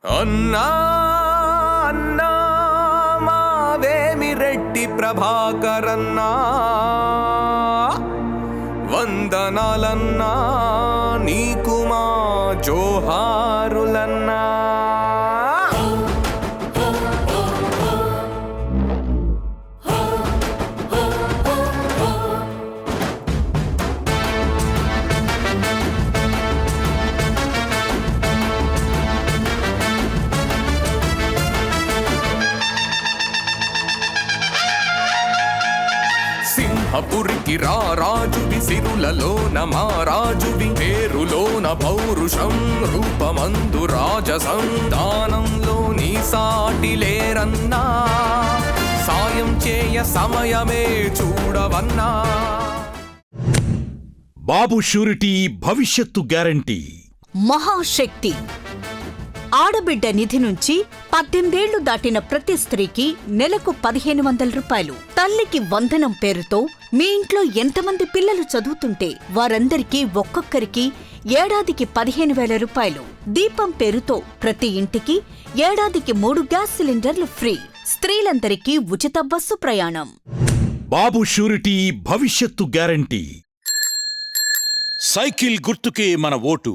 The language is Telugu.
అన్నా అన్నా మా వేమిరెడ్డి ప్రభాకరన్నా, వందనాలన్నా నీకు మా జోహారులన్నా. సింహపురికి రాజువి, సిరులలోన మా రాజువి, పేరులోన పౌరుషం, రూపమందు రాజసం, దానంలో నీ సాటి లేరన్నా, సాయం చేయ సమయమే చూడవన్నా. బాబు షూరిటీ భవిష్యత్తు గ్యారంటీ. మహాశక్తి ఆడబిడ్డ నిధి నుంచి 18 ఏళ్లు దాటిన ప్రతి స్త్రీకి నెలకు 1500 రూపాయలు. తల్లికి వందనం పేరుతో మీ ఇంట్లో ఎంతమంది పిల్లలు చదువుతుంటే వారందరికీ ఒక్కొక్కరికి ఏడాదికి 15,000 రూపాయలు. దీపం పేరుతో ప్రతి ఇంటికి ఏడాదికి 3 గ్యాస్ సిలిండర్లు ఫ్రీ. స్త్రీలందరికీ ఉచిత బస్సు ప్రయాణం. బాబు షూరిటీ భవిష్యత్తు గ్యారంటీ. సైకిల్ గుర్తుకే మన ఓటు.